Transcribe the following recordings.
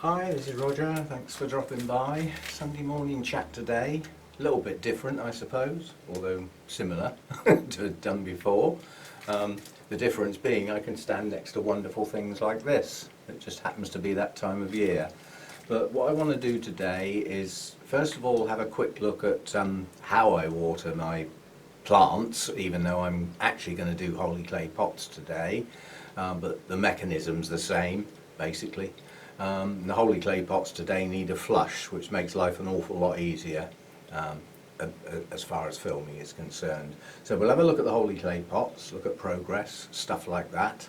Hi, this is Roger. Thanks for dropping by. Sunday morning chat today. A little bit different, I suppose, although similar to done before. The difference being I can stand next to wonderful things like this. It just happens to be that time of year. But what I want to do today is, first of all, have a quick look at how I water my plants, even though I'm actually going to do Holey clay pots today. But the mechanism's the same, basically. The Holey clay pots today need a flush, which makes life an awful lot easier as far as filming is concerned. So we'll have a look at the Holey clay pots, look at progress, stuff like that.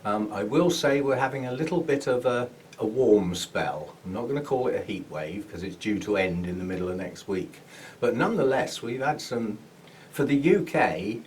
I will say we're having a little bit of a warm spell. I'm not going to call it a heat wave because it's due to end in the middle of next week. But nonetheless, we've had some, for the UK,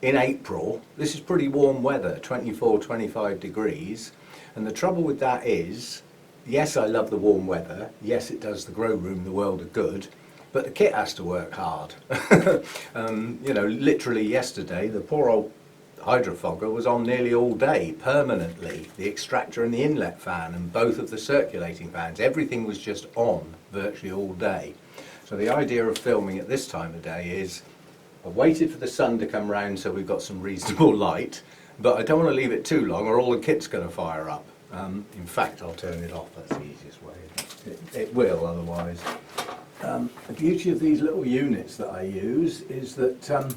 in April, this is pretty warm weather, 24, 25 degrees. And the trouble with that is, yes, I love the warm weather. Yes, it does the grow room the world of good. But the kit has to work hard. You know, literally yesterday, the poor old hydrofogger was on nearly all day, permanently. The extractor and the inlet fan and both of the circulating fans, everything was just on virtually all day. So the idea of filming at this time of day is, I've waited for the sun to come round so we've got some reasonable light, but I don't want to leave it too long or all the kit's going to fire up. In fact, I'll turn it off, that's the easiest way. It will otherwise. The beauty of these little units that I use is that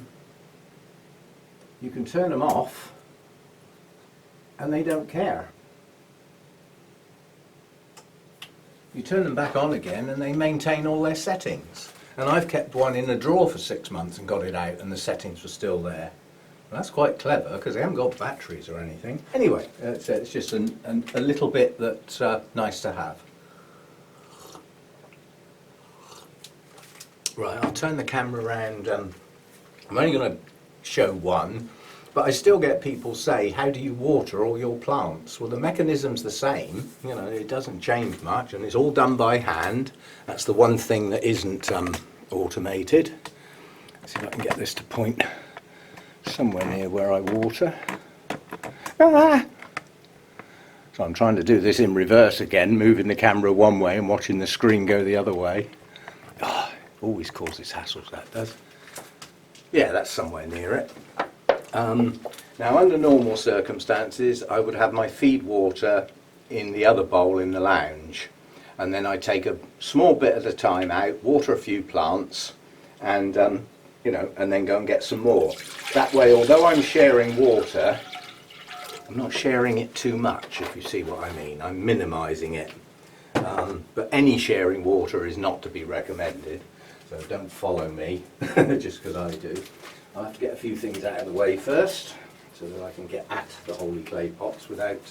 you can turn them off and they don't care. You turn them back on again and they maintain all their settings. And I've kept one in a drawer for 6 months and got it out and the settings were still there. And that's quite clever because they haven't got batteries or anything. Anyway, it's just a little bit that's nice to have. Right, I'll turn the camera around. I'm only going to show one, but I still get people say, how do you water all your plants? Well, the mechanism's the same, you know, it doesn't change much and it's all done by hand. That's the one thing that isn't automated. Let's see if I can get this to point somewhere near where I water. Ah! So I'm trying to do this in reverse again, moving the camera one way and watching the screen go the other way. Oh, always causes hassles, that does. Yeah, that's somewhere near it. Now, under normal circumstances, I would have my feed water in the other bowl in the lounge, and then I take a small bit at a time out, water a few plants, and you know, and then go and get some more. That way, although I'm sharing water, I'm not sharing it too much, if you see what I mean. I'm minimising it. But any sharing water is not to be recommended, so don't follow me just because I do. I'll have to get a few things out of the way first so that I can get at the Holey clay pots without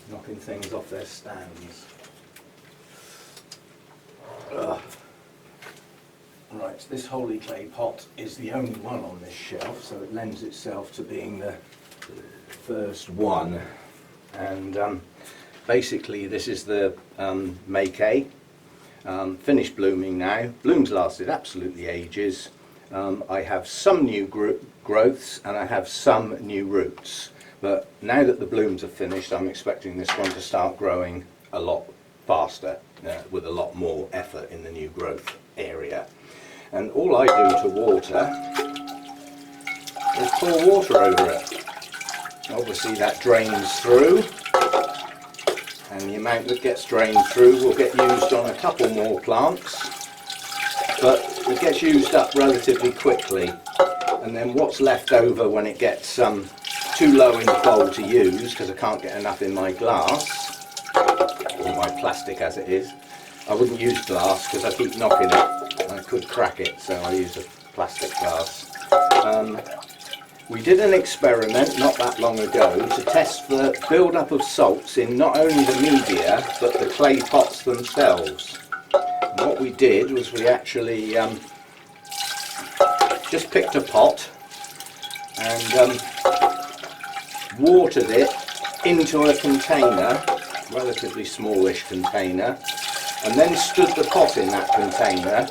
knocking things off their stands. Right, so this Holey clay pot is the only one on this shelf, so it lends itself to being the first one. And basically this is the May finished blooming now. Blooms lasted absolutely ages. I have some new growths and I have some new roots, but now that the blooms are finished, I'm expecting this one to start growing a lot faster with a lot more effort in the new growth area. And all I do to water is pour water over it. Obviously that drains through, and the amount that gets drained through will get used on a couple more plants, but it gets used up relatively quickly. And then what's left over when it gets too low in the bowl to use, because I can't get enough in my glass, or my plastic as it is. I wouldn't use glass because I keep knocking it. I could crack it, so I use a plastic glass. We did an experiment not that long ago to test the build-up of salts in not only the media but the clay pots themselves. And what we did was we actually just picked a pot and watered it into a container, relatively smallish container, and then stood the pot in that container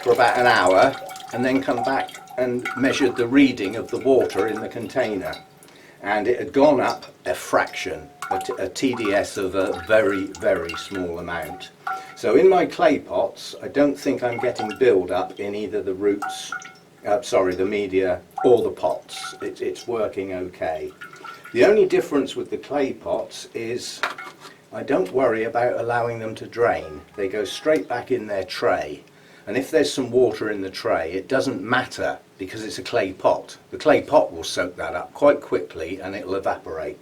for about an hour and then come back and measured the reading of the water in the container, and it had gone up a fraction. a TDS of a very, very small amount. So in my clay pots, I don't think I'm getting build-up in either the roots, the media, or the pots. It's working okay. The only difference with the clay pots is I don't worry about allowing them to drain. They go straight back in their tray. And if there's some water in the tray, it doesn't matter because it's a clay pot. The clay pot will soak that up quite quickly and it'll evaporate.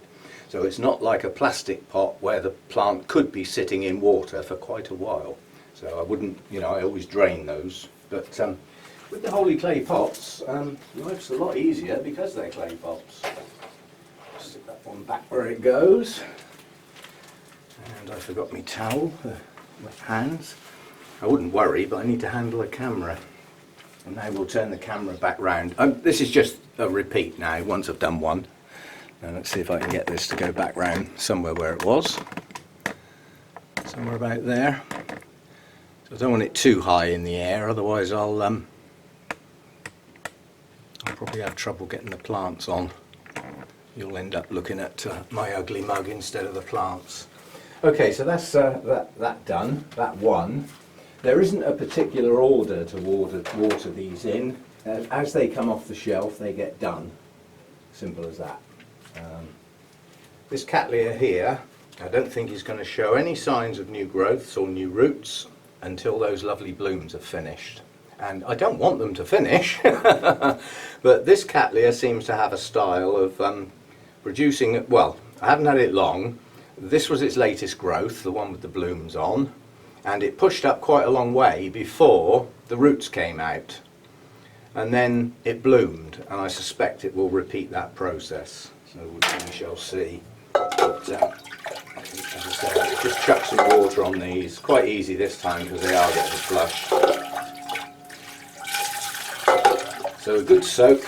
So it's not like a plastic pot where the plant could be sitting in water for quite a while. So I wouldn't, I always drain those. But with the Holey clay pots, life's a lot easier because they're clay pots. Stick that one back where it goes. And I forgot my towel, my hands. I wouldn't worry, but I need to handle a camera. And now we'll turn the camera back round. This is just a repeat now, once I've done one. Now let's see if I can get this to go back round somewhere where it was. Somewhere about there. So I don't want it too high in the air, otherwise I'll probably have trouble getting the plants on. You'll end up looking at my ugly mug instead of the plants. Okay, so that's that done, that one. There isn't a particular order to water these in. As they come off the shelf, they get done. Simple as that. This Cattelya here, I don't think is going to show any signs of new growths or new roots until those lovely blooms are finished. And I don't want them to finish, but this Cattelya seems to have a style of producing, well, I haven't had it long. This was its latest growth, the one with the blooms on, and it pushed up quite a long way before the roots came out. And then it bloomed, and I suspect it will repeat that process. So we shall see. But, as I say, just chuck some water on these. Quite easy this time because they are getting flushed. So a good soak.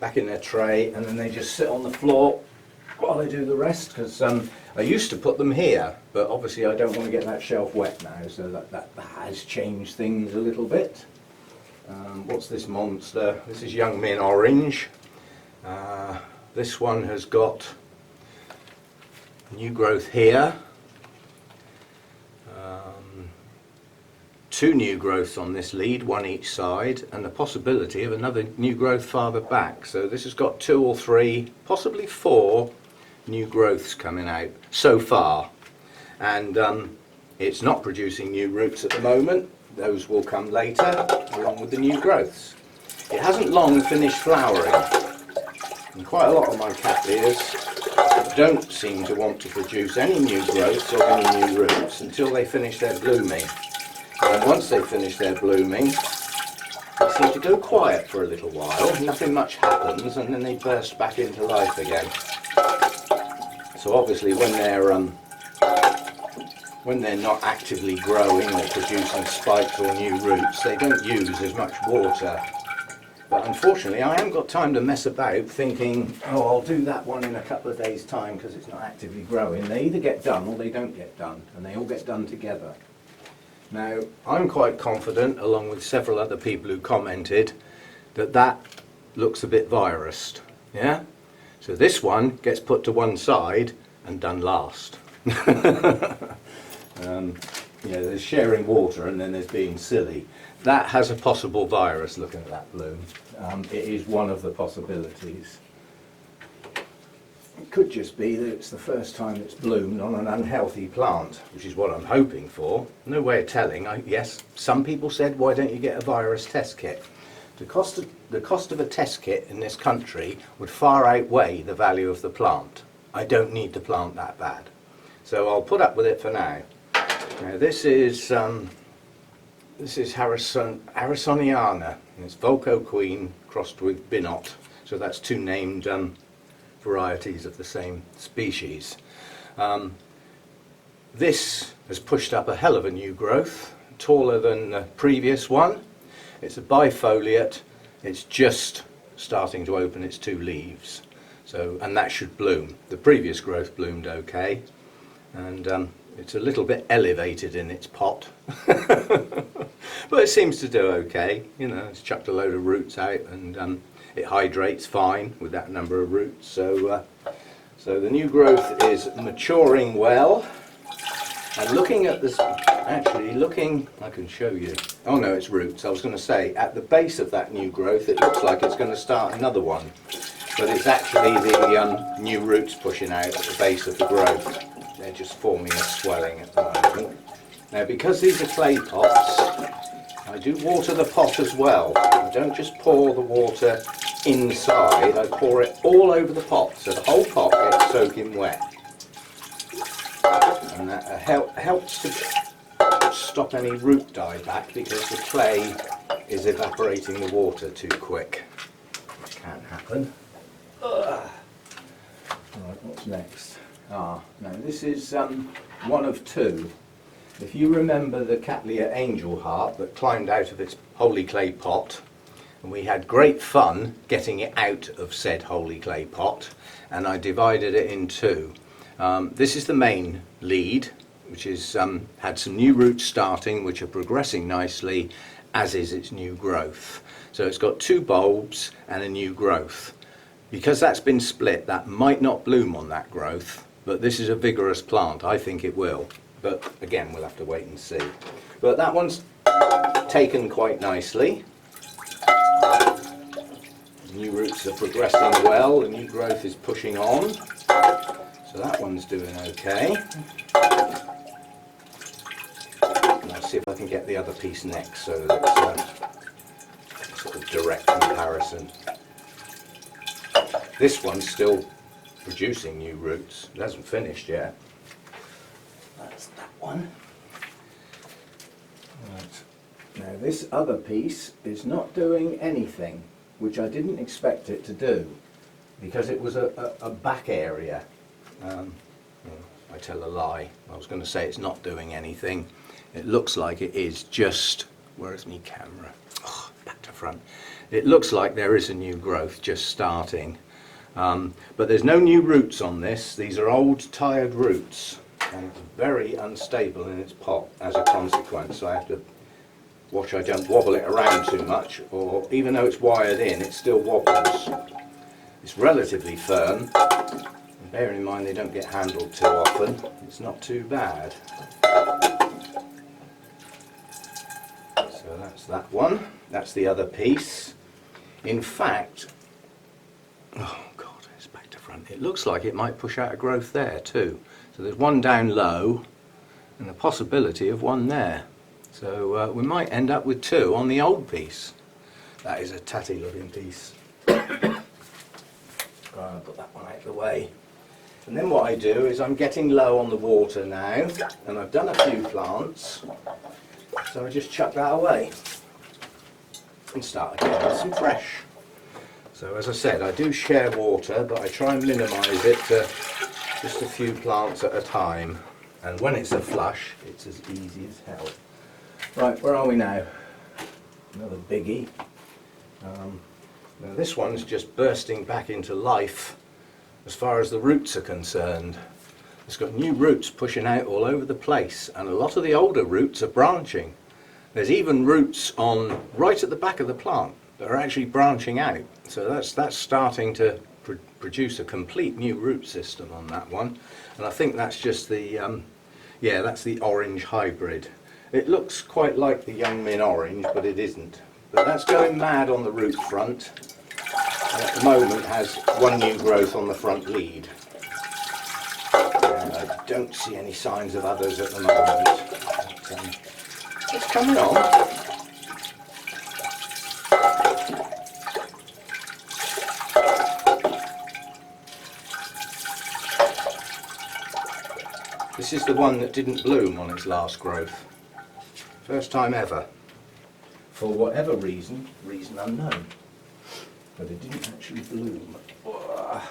Back in their tray, and then they just sit on the floor while I do the rest, because I used to put them here, but obviously I don't want to get that shelf wet now, so that has changed things a little bit. What's this monster? This is Young Min Orange. This one has got new growth here. Two new growths on this lead, one each side, and the possibility of another new growth farther back. So this has got 2 or 3, possibly 4 new growths coming out so far. And it's not producing new roots at the moment. Those will come later, along with the new growths. It hasn't long finished flowering. And quite a lot of my Cattelyas don't seem to want to produce any new growths or any new roots until they finish their blooming. And once they finish their blooming, they seem to go quiet for a little while, nothing much happens, and then they burst back into life again. So obviously when they're not actively growing or producing spikes or new roots, they don't use as much water. But unfortunately I haven't got time to mess about thinking, oh, I'll do that one in a couple of days' time because it's not actively growing. They either get done or they don't get done, and they all get done together. Now, I'm quite confident, along with several other people who commented, that looks a bit virused. Yeah? So this one gets put to one side and done last. There's sharing water and then there's being silly. That has a possible virus, looking at that bloom. It is one of the possibilities. It could just be that it's the first time it's bloomed on an unhealthy plant, which is what I'm hoping for. No way of telling. Yes, some people said, why don't you get a virus test kit? The cost of a test kit in this country would far outweigh the value of the plant. I don't need the plant that bad. So I'll put up with it for now. Now this is Harrisoniana, and it's Volco Queen crossed with Binot. So that's 2 named varieties of the same species. This has pushed up a hell of a new growth, taller than the previous one. It's a bifoliate. It's just starting to open its 2 leaves. And that should bloom. The previous growth bloomed okay, and it's a little bit elevated in its pot. But it seems to do okay. It's chucked a load of roots out, and it hydrates fine with that number of roots. So the new growth is maturing well. And looking at this, actually looking, I can show you. Oh no, it's roots. I was going to say, at the base of that new growth, it looks like it's going to start another one. But it's actually the new roots pushing out at the base of the growth. They're just forming a swelling at the moment. Now, because these are clay pots, I do water the pot as well. I don't just pour the water inside, I pour it all over the pot, so the whole pot gets soaking wet. And that helps to stop any root dieback, because the clay is evaporating the water too quick, which can happen. Right, what's next? Now this is one of two. If you remember the Cattelya angel heart that climbed out of its holy clay pot, and we had great fun getting it out of said holy clay pot, and I divided it in two. This is the main lead, which is had some new roots starting, which are progressing nicely, as is its new growth. So it's got two bulbs and a new growth. Because that's been split, that might not bloom on that growth, but this is a vigorous plant. I think it will, but again, we'll have to wait and see. But that one's taken quite nicely. New roots are progressing well, the new growth is pushing on. So that one's doing okay. And I'll see if I can get the other piece next, so that's sort of direct comparison. This one's still producing new roots. It hasn't finished yet. That's that one. Right. Now this other piece is not doing anything, which I didn't expect it to do, because it was a back area. I tell a lie. I was going to say it's not doing anything. It looks like it is just... Where's my camera? Oh, back to front. It looks like there is a new growth just starting. But there's no new roots on this. These are old, tired roots, and it's very unstable in its pot as a consequence. So I have to watch I don't wobble it around too much, or even though it's wired in, it still wobbles. It's relatively firm. And bearing in mind they don't get handled too often, it's not too bad. So that's that one. That's the other piece. In fact, oh God, it's back to front. It looks like it might push out a growth there too. So there's one down low and the possibility of one there. So we might end up with two on the old piece. That is a tatty looking piece. I'll put that one out of the way. And then what I do is I'm getting low on the water now, and I've done a few plants, so I just chuck that away and start again with some fresh. So as I said, I do share water, but I try and minimise it to just a few plants at a time. And when it's a flush, it's as easy as hell. Right, where are we now? Another biggie. Now this one's just bursting back into life as far as the roots are concerned. It's got new roots pushing out all over the place, and a lot of the older roots are branching. There's even roots on right at the back of the plant that are actually branching out. So that's starting to produce a complete new root system on that one. And I think that's just the, yeah, that's the orange hybrid. It looks quite like the Young Min orange, but it isn't. But that's going mad on the root front. And at the moment has one new growth on the front lead. And I don't see any signs of others at the moment. But, it's coming on. This is the one that didn't bloom on its last growth. First time ever. For whatever reason unknown. But it didn't actually bloom. Right.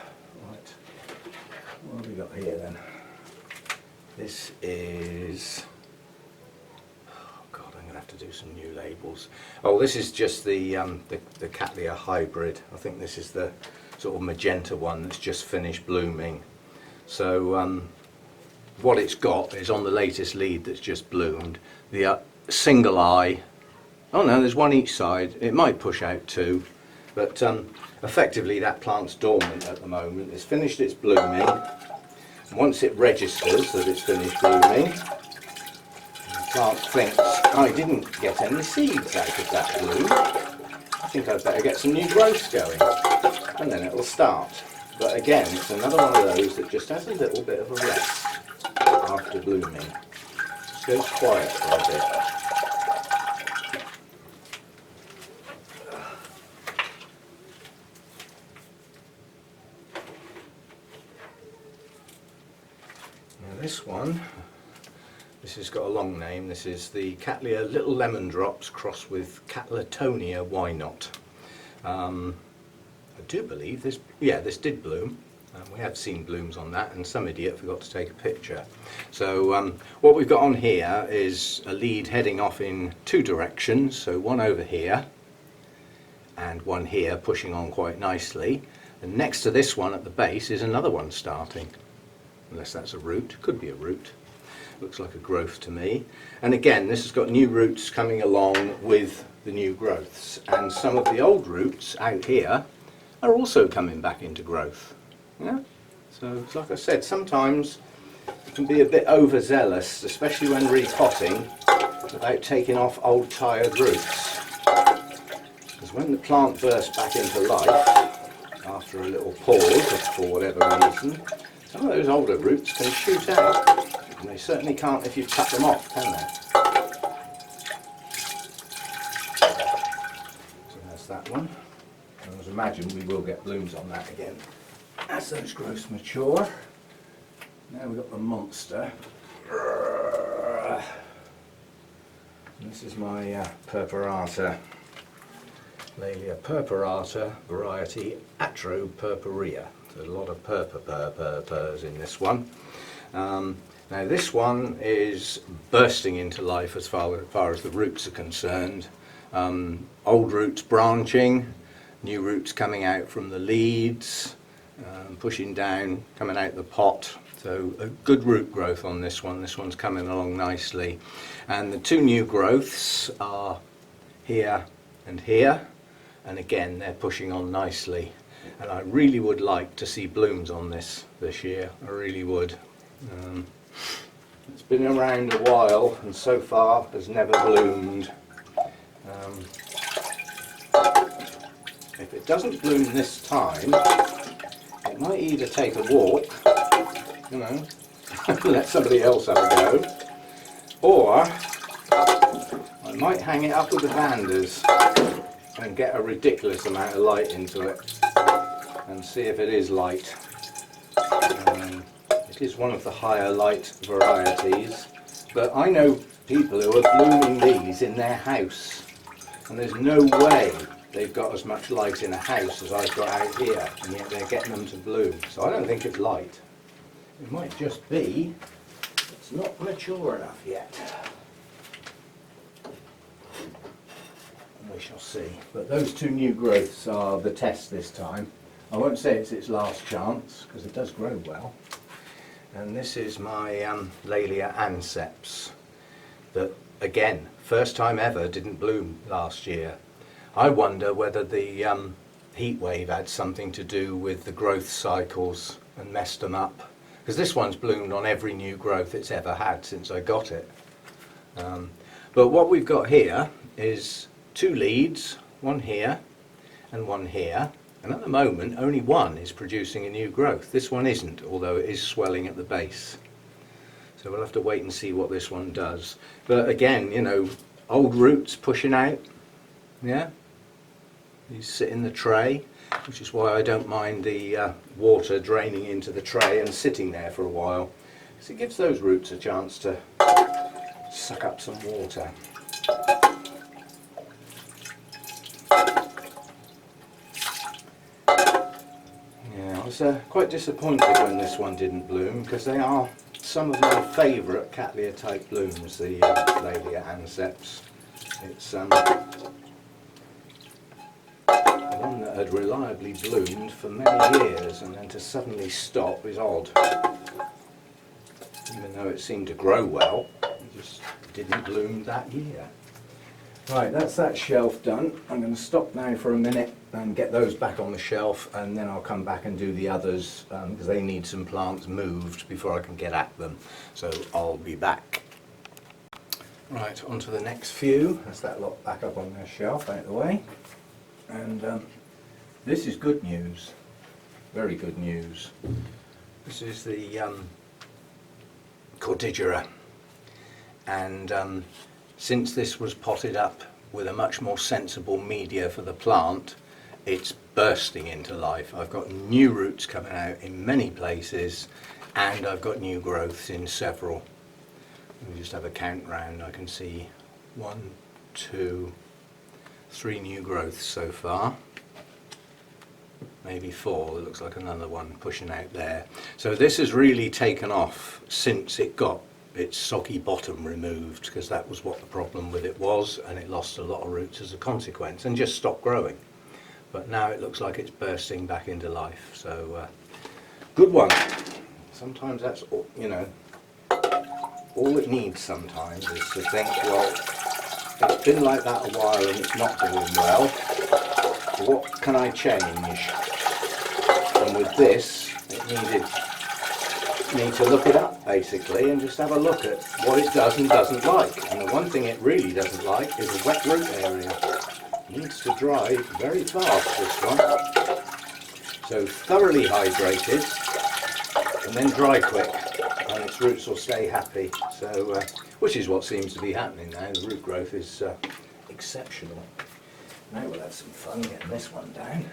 What have we got here then? This is... Oh God, I'm going to have to do some new labels. Oh, this is just the Cattelya hybrid. I think this is the sort of magenta one that's just finished blooming. So what it's got is on the latest lead that's just bloomed. The single eye. Oh no, there's one each side. It might push out two. But effectively that plant's dormant at the moment. It's finished its blooming. Once it registers that it's finished blooming, the plant thinks, I didn't get any seeds out of that bloom. I think I'd better get some new growths going. And then it'll start. But again, it's another one of those that just has a little bit of a rest after blooming. Just goes quiet for a bit. This one, this has got a long name. This is the Cattelya Little Lemon Drops crossed with Cattelya, why not? I do believe this, yeah, this did bloom. We have seen blooms on that, and some idiot forgot to take a picture. So what we've got on here is a lead heading off in two directions. So one over here and one here pushing on quite nicely. And next to this one at the base is another one starting. Unless that's a root, could be a root. Looks like a growth to me. And again, this has got new roots coming along with the new growths. And some of the old roots out here are also coming back into growth. Yeah? So, like I said, sometimes you can be a bit overzealous, especially when repotting, about taking off old tired roots. Because when the plant bursts back into life, after a little pause for whatever reason, some of those older roots can shoot out, and they certainly can't if you cut them off, can they? So that's that one. And as imagine, we will get blooms on that again as those growths mature. Now we've got the monster. And this is my purpurata, Laelia purpurata variety Atropurpurea. There's a lot of purpurs in this one. Now this one is bursting into life as far as the roots are concerned. Old roots branching, new roots coming out from the leads, pushing down, coming out the pot. So a good root growth on this one. This one's coming along nicely. And the two new growths are here and here. And again, they're pushing on nicely. And I really would like to see blooms on this year. I really would. It's been around a while and so far has never bloomed. If it doesn't bloom this time, it might either take a walk, you know, let somebody else have a go, or I might hang it up with the vanders and get a ridiculous amount of light into it and see if it is light. It is one of the higher light varieties, but I know people who are blooming these in their house, and there's no way they've got as much light in a house as I've got out here, and yet they're getting them to bloom. So I don't think it's light. It might just be it's not mature enough yet. We shall see. But those two new growths are the test this time. I won't say it's its last chance, because it does grow well. And this is my Laelia anceps that, again, first time ever, didn't bloom last year. I wonder whether the heat wave had something to do with the growth cycles and messed them up. Because this one's bloomed on every new growth it's ever had since I got it. But what we've got here is two leads, one here and one here. And at the moment, only one is producing a new growth. This one isn't, although it is swelling at the base. So we'll have to wait and see what this one does. But again, you know, old roots pushing out. Yeah? These sit in the tray, which is why I don't mind the water draining into the tray and sitting there for a while. Because it gives those roots a chance to suck up some water. I was quite disappointed when this one didn't bloom, because they are some of my favourite Cattelya type blooms, the Laelia anceps. It's one that had reliably bloomed for many years, and then to suddenly stop is odd. Even though it seemed to grow well, it just didn't bloom that year. Right, that's that shelf done. I'm going to stop now for a minute and get those back on the shelf, and then I'll come back and do the others because they need some plants moved before I can get at them. So I'll be back. Right, on to the next few. That's that lot back up on their shelf, out of the way. And this is good news, very good news. This is the Cattelya, and since this was potted up with a much more sensible media for the plant, it's bursting into life. I've got new roots coming out in many places, and I've got new growths in several. Let me just have a count round. I can see 1, 2, 3 new growths so far. Maybe 4. There looks like another one pushing out there. So this has really taken off since it got its soggy bottom removed, because that was what the problem with it was, and it lost a lot of roots as a consequence and just stopped growing. But now it looks like it's bursting back into life. So good one. Sometimes that's all, you know, all it needs sometimes is to think, well, it's been like that a while and it's not doing well. What can I change? And with this, it needed me to look it up basically and just have a look at what it does and doesn't like. And the one thing it really doesn't like is a wet root area. It needs to dry very fast, this one. So thoroughly hydrated and then dry quick, and its roots will stay happy. So, which is what seems to be happening now. The root growth is exceptional. Now we'll have some fun getting this one down.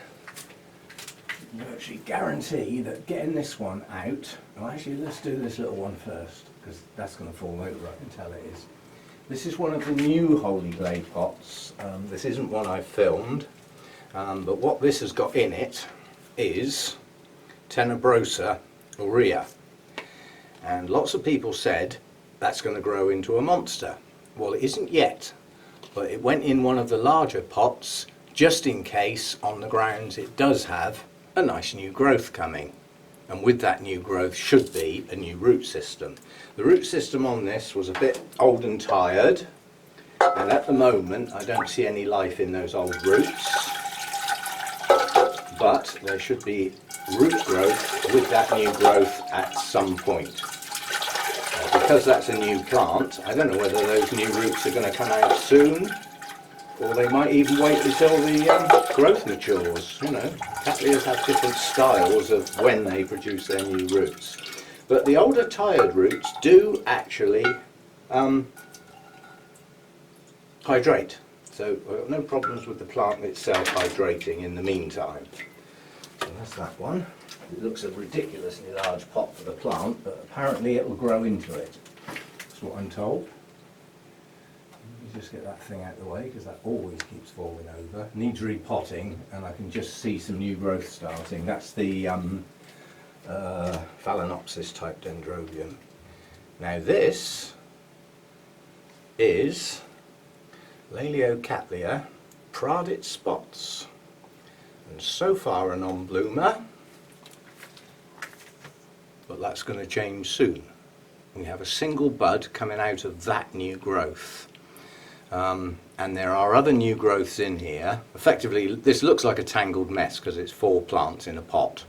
I can virtually guarantee that getting this one out, well actually let's do this little one first, because that's going to fall over, I can tell it is. This is one of the new Holey Glade pots. This isn't one I've filmed, but what this has got in it is Tenebrosa aurea. And lots of people said that's going to grow into a monster. Well, it isn't yet, but it went in one of the larger pots just in case, on the grounds it does have a nice new growth coming. And with that new growth should be a new root system. The root system on this was a bit old and tired, and at the moment I don't see any life in those old roots, but there should be root growth with that new growth at some point. Because that's a new plant, I don't know whether those new roots are going to come out soon, or they might even wait until the growth matures. You know, Cattelyas have different styles of when they produce their new roots. But the older tired roots do actually hydrate. So I've got no problems with the plant itself hydrating in the meantime. So that's that one. It looks a ridiculously large pot for the plant, but apparently it will grow into it. That's what I'm told. Let me just get that thing out of the way, because that always keeps falling over. Needs repotting, and I can just see some new growth starting. That's the Phalaenopsis type dendrobium. Now this is Cattelya Pradit spots. And so far a non-bloomer, but that's going to change soon. We have a single bud coming out of that new growth. And there are other new growths in here. Effectively, this looks like a tangled mess because it's 4 plants in a pot.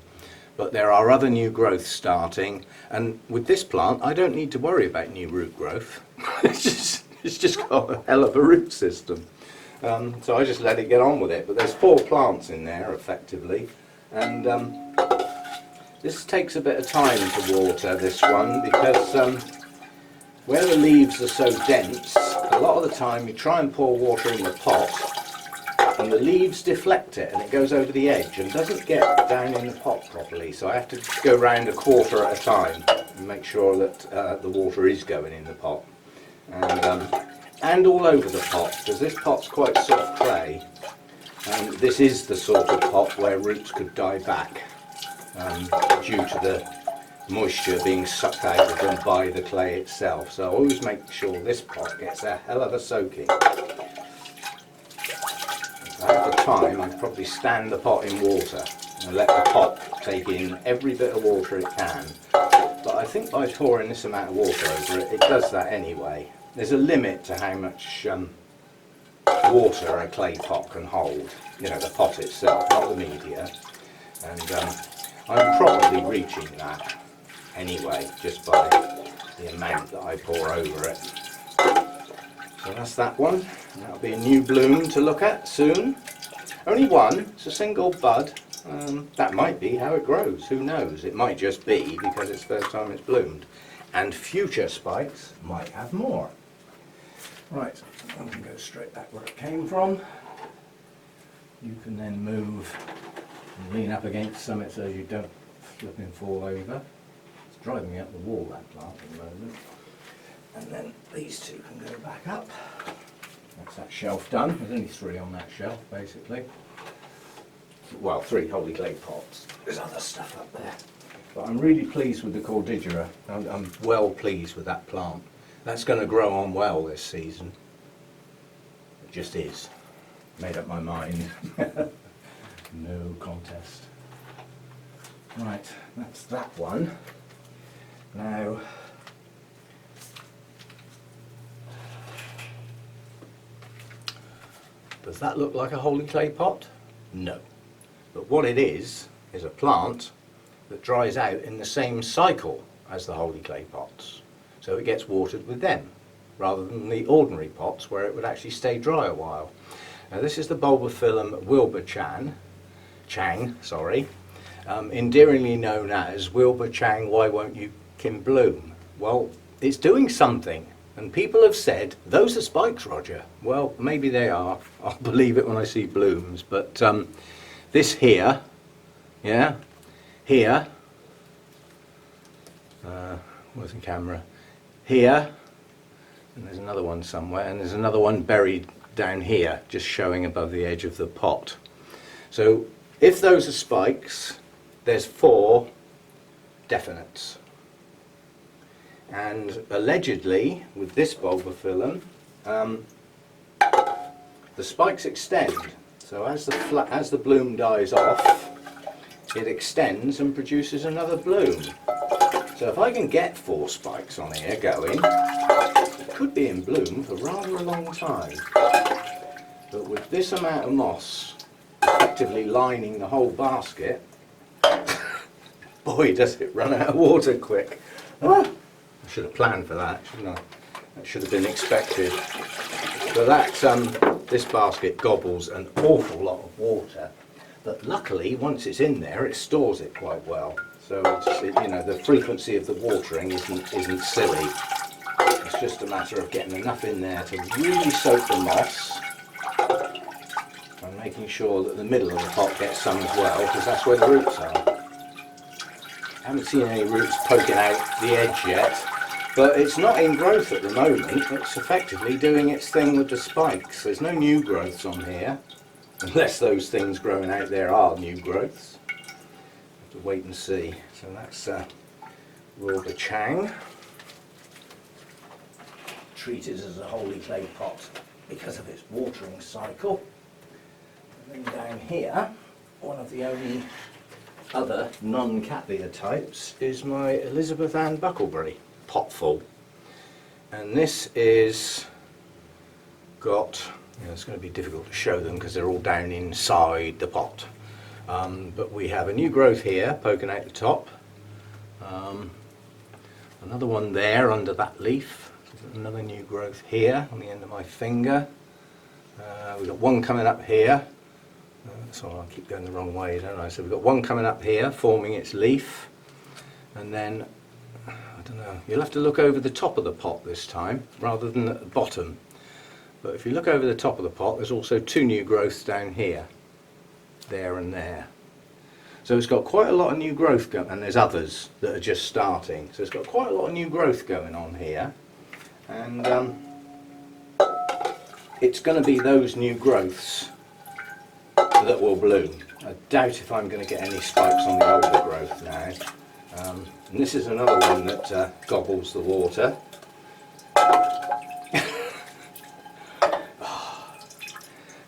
But there are other new growths starting, and with this plant I don't need to worry about new root growth. it's just got a hell of a root system. So I just let it get on with it. But there's 4 plants in there effectively, and this takes a bit of time to water this one, because where the leaves are so dense, a lot of the time you try and pour water in the pot and the leaves deflect it and it goes over the edge and doesn't get down in the pot properly. So I have to go round a quarter at a time and make sure that the water is going in the pot. And all over the pot, because this pot's quite soft clay, and this is the sort of pot where roots could die back due to the moisture being sucked out of them by the clay itself. So I always make sure this pot gets a hell of a soaking. At the time I'd probably stand the pot in water and let the pot take in every bit of water it can. But I think by pouring this amount of water over it, it does that anyway. There's a limit to how much water a clay pot can hold, you know, the pot itself, not the media. And I'm probably reaching that anyway, just by the amount that I pour over it. So that's that one. That'll be a new bloom to look at soon. Only one, it's a single bud. That might be how it grows, who knows? It might just be because it's the first time it's bloomed. And future spikes might have more. Right, I can go straight back where it came from. You can then move and lean up against something so you don't flip and fall over. It's driving me up the wall, that plant at the moment. And then these two can go back up. That's that shelf done. There's only 3 on that shelf, basically. Well, 3 holy clay pots. There's other stuff up there. But I'm really pleased with the Cordillera. I'm well pleased with that plant. That's going to grow on well this season. It just is. Made up my mind. No contest. Right, that's that one. Now, does that look like a holy clay pot? No. But what it is a plant that dries out in the same cycle as the holy clay pots. So it gets watered with them, rather than the ordinary pots where it would actually stay dry a while. Now this is the Bulbophyllum Wilbur Chang, endearingly known as Wilbur Chang, why won't you Kim bloom? Well, it's doing something. And people have said, those are spikes, Roger. Well, maybe they are. I'll believe it when I see blooms. But this here, yeah, here, where's the camera? Here, and there's another one somewhere, and there's another one buried down here, just showing above the edge of the pot. So if those are spikes, there's 4 definites. And allegedly, with this Bulbophyllum, the spikes extend. So as the bloom dies off, it extends and produces another bloom. So if I can get 4 spikes on here going, it could be in bloom for rather a long time. But with this amount of moss effectively lining the whole basket, boy does it run out of water quick. Ah, I should have planned for that, shouldn't I? That should have been expected. So that this basket gobbles an awful lot of water, but luckily once it's in there it stores it quite well. So you know, the frequency of the watering isn't silly. It's just a matter of getting enough in there to really soak the moss and making sure that the middle of the pot gets some as well, because that's where the roots are. I haven't seen any roots poking out the edge yet, but it's not in growth at the moment. It's effectively doing its thing with the spikes. There's no new growths on here, unless those things growing out there are new growths. Have to wait and see. So that's Wilbur Chang. Treated as a holy clay pot because of its watering cycle. And then down here, one of the only other non-Cattelya types is my Elizabeth Ann Buckleberry potful, and this is got, you know, it's going to be difficult to show them because they're all down inside the pot, but we have a new growth here poking out the top, another one there under that leaf, another new growth here on the end of my finger, we've got one coming up here. So I keep going the wrong way, don't I? So we've got one coming up here, forming its leaf, and then, I don't know, you'll have to look over the top of the pot this time, rather than at the bottom. But if you look over the top of the pot, there's also 2 new growths down here, there and there. So it's got quite a lot of new growth going, and there's others that are just starting. So it's got quite a lot of new growth going on here, and it's going to be those new growths that will bloom. I doubt if I'm going to get any spikes on the older growth now. And this is another one that gobbles the water.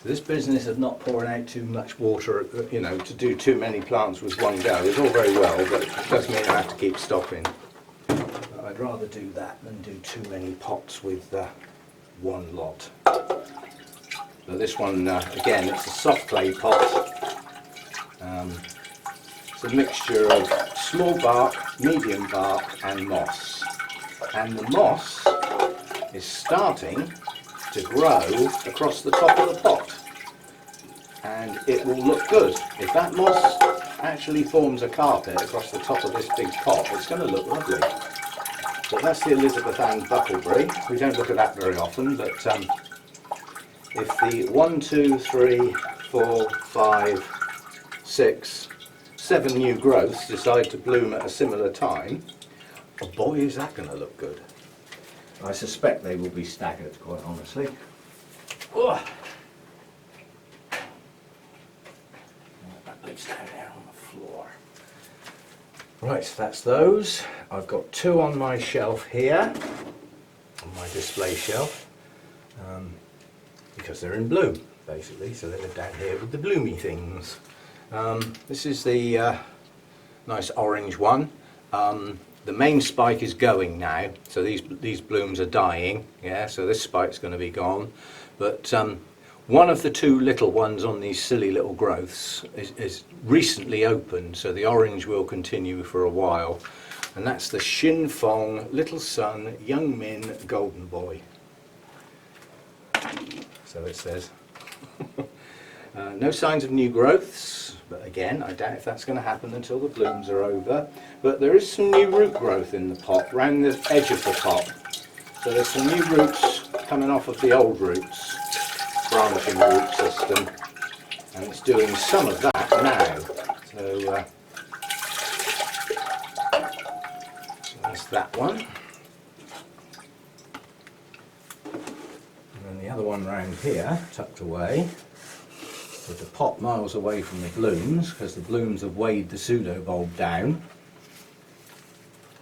This business of not pouring out too much water, you know, to do too many plants with one go is all very well, but it does mean I have to keep stopping. But I'd rather do that than do too many pots with one lot. But this one, again, it's a soft clay pot. It's a mixture of small bark, medium bark and moss. And the moss is starting to grow across the top of the pot. And it will look good. If that moss actually forms a carpet across the top of this big pot, it's going to look lovely. But that's the Elizabethan buckleberry. We don't look at that very often, but if the 1, 2, 3, 4, 5, 6, 7 new growths decide to bloom at a similar time, oh boy, is that going to look good. I suspect they will be staggered, quite honestly. Ugh. That lives down there on the floor. Right, that's those. I've got 2 on my shelf here, on my display shelf, because they're in bloom, basically, so they live down here with the bloomy things. This is the nice orange one. The main spike is going now, so these blooms are dying, yeah, so this spike's going to be gone. But one of the 2 little ones on these silly little growths is recently opened, so the orange will continue for a while. And that's the Shin Fong Little Sun Young Min Golden Boy. So it says. No signs of new growths, but again, I doubt if that's going to happen until the blooms are over. But there is some new root growth in the pot, round the edge of the pot. So there's some new roots coming off of the old roots, branching root system, and it's doing some of that now. So that's that one. And then the other one round here, tucked away, with the pot miles away from the blooms, because the blooms have weighed the pseudo bulb down,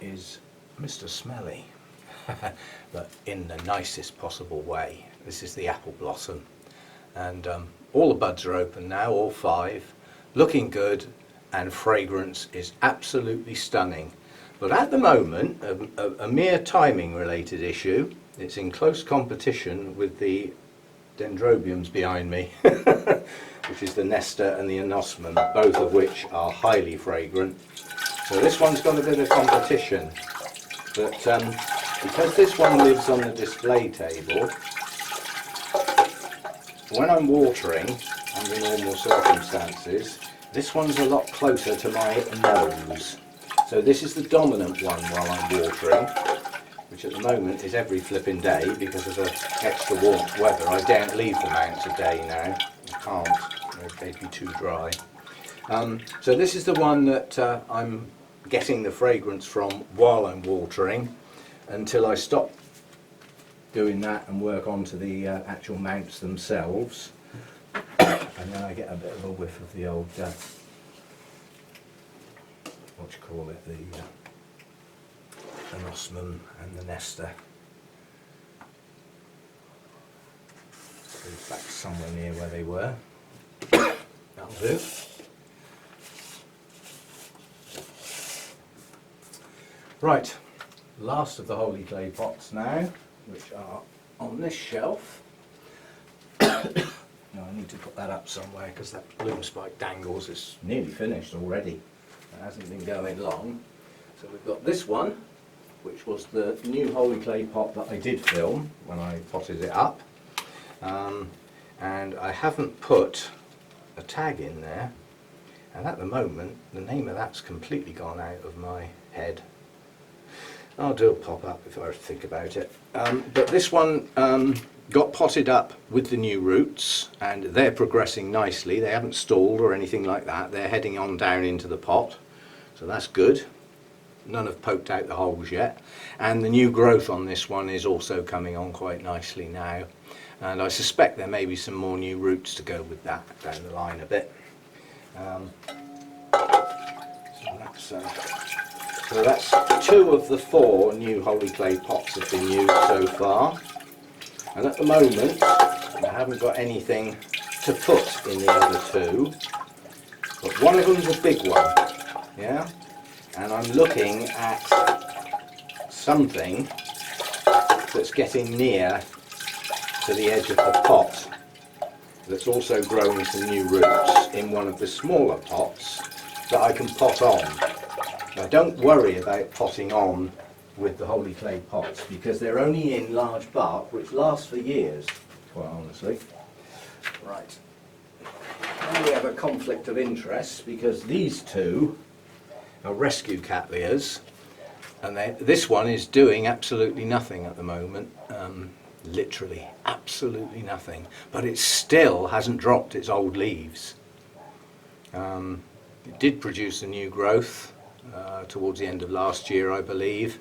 is Mr. Smelly, but in the nicest possible way. This is the apple blossom, and all the buds are open now, all 5, looking good, and fragrance is absolutely stunning. But at the moment, a mere timing related issue. It's in close competition with the dendrobiums behind me, which is the Nesta and the Anosmum, both of which are highly fragrant. So this one's got a bit of competition, but because this one lives on the display table, when I'm watering under normal circumstances, this one's a lot closer to my nose. So this is the dominant one while I'm watering, which at the moment is every flipping day because of the extra warmth weather. I don't leave them out today now. I can't. They'd be too dry. So this is the one that I'm getting the fragrance from while I'm watering, until I stop doing that and work onto the actual mounts themselves. And then I get a bit of a whiff of the old, what you call it, the Anosmum and the Nesta. Goes back somewhere near where they were. That'll do. Right, last of the Holey clay pots now, which are on this shelf. Now I need to put that up somewhere because that bloom spike dangles. It's nearly finished already. It hasn't been going long. So we've got this one, which was the new Holey clay pot that I did film when I potted it up. And I haven't put a tag in there, and at the moment the name of that's completely gone out of my head. I'll do a pop-up if I think about it. But this one got potted up with the new roots, and they're progressing nicely. They haven't stalled or anything like that. They're heading on down into the pot, so that's good. None have poked out the holes yet. And the new growth on this one is also coming on quite nicely now. And I suspect there may be some more new roots to go with that down the line a bit. So that's 2 of the 4 new Holey clay pots have been used so far. And at the moment, I haven't got anything to put in the other 2. But one of them's a big one, yeah? And I'm looking at something that's getting near to the edge of the pot. that's also growing some new roots in one of the smaller pots that I can pot on. Now don't worry about potting on with the Holey clay pots because they're only in large bark which lasts for years, quite honestly. Right, now we have a conflict of interest because these two are rescue Cattelyas, and this one is doing absolutely nothing at the moment. Literally absolutely nothing, but it still hasn't dropped its old leaves. It did produce a new growth towards the end of last year, I believe,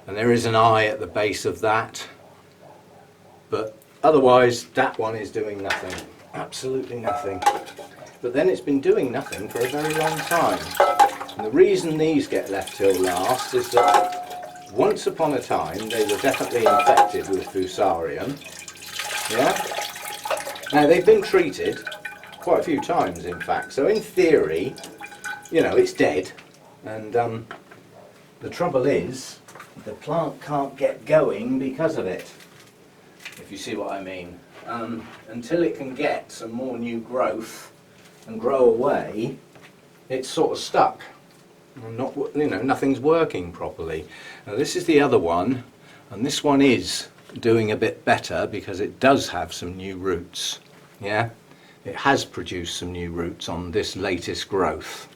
and there is an eye at the base of that, but otherwise that one is doing nothing, absolutely nothing. But then it's been doing nothing for a very long time, and the reason these get left till last is that once upon a time they were definitely infected with Fusarium. Yeah? Now they've been treated quite a few times in fact, so in theory, you know, it's dead, and the trouble is the plant can't get going because of it, if you see what I mean. Until it can get some more new growth and grow away, it's sort of stuck. Not, you know, nothing's working properly. Now this is the other one, and this one is doing a bit better because it does have some new roots. Yeah, it has produced some new roots on this latest growth.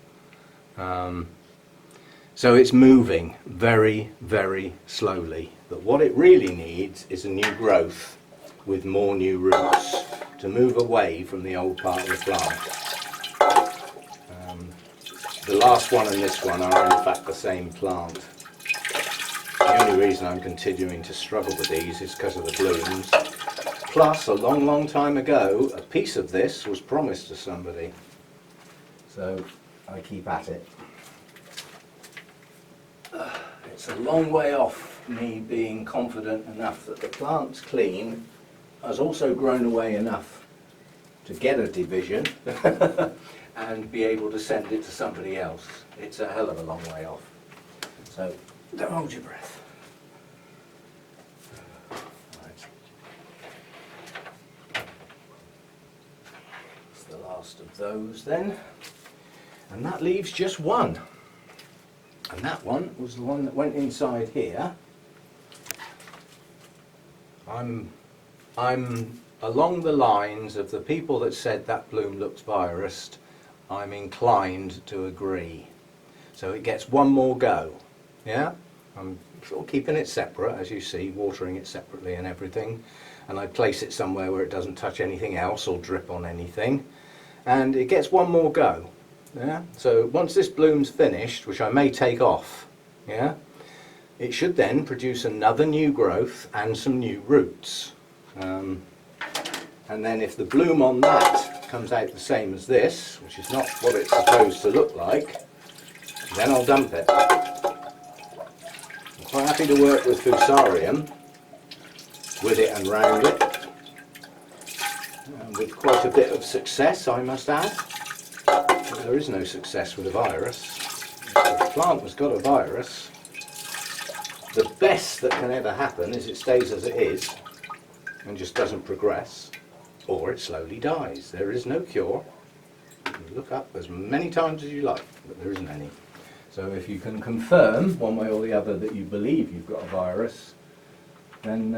So it's moving very, very slowly. But what it really needs is a new growth with more new roots to move away from the old part of the plant. The last one and this one are in fact the same plant. The only reason I'm continuing to struggle with these is because of the blooms. Plus, a long, long time ago, a piece of this was promised to somebody. So I keep at it. It's a long way off me being confident enough that the plant's clean, has also grown away enough to get a division and be able to send it to somebody else. It's a hell of a long way off. So don't hold your breath. Right. It's the last of those then. And that leaves just one. And that one was the one that went inside here. I'm along the lines of the people that said that bloom looks virused. I'm inclined to agree. So it gets one more go. Yeah? I'm sort of keeping it separate, as you see, watering it separately and everything. And I place it somewhere where it doesn't touch anything else or drip on anything. And it gets one more go. Yeah? So once this bloom's finished, which I may take off, yeah, it should then produce another new growth and some new roots. And then if the bloom on that comes out the same as this, which is not what it's supposed to look like, then I'll dump it. I'm quite happy to work with Fusarium, with it and round it, with quite a bit of success, I must add. There is no success with a virus. If the plant has got a virus, the best that can ever happen is it stays as it is and just doesn't progress, or it slowly dies. There is no cure. You look up as many times as you like, but there isn't any. So if you can confirm one way or the other that you believe you've got a virus, then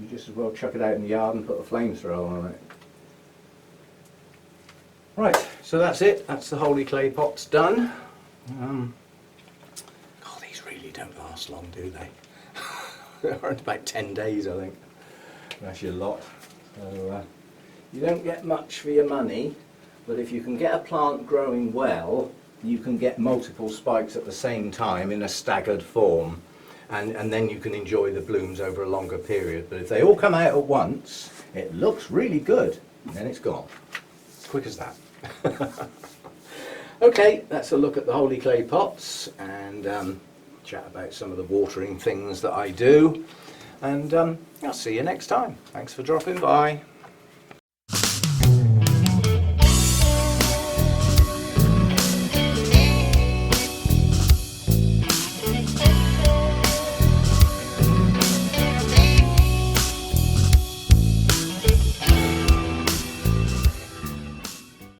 you just as well chuck it out in the yard and put a flamethrower on it. Right, so that's it. That's the Holey clay pots done. God, these really don't last long, do they? They're about 10 days, I think. That's your lot. So you don't get much for your money, but if you can get a plant growing well, you can get multiple spikes at the same time in a staggered form, and then you can enjoy the blooms over a longer period. But if they all come out at once, it looks really good, and then it's gone. Quick as that. Okay, that's a look at the Holey clay pots and chat about some of the watering things that I do, and I'll see you next time. Thanks for dropping by.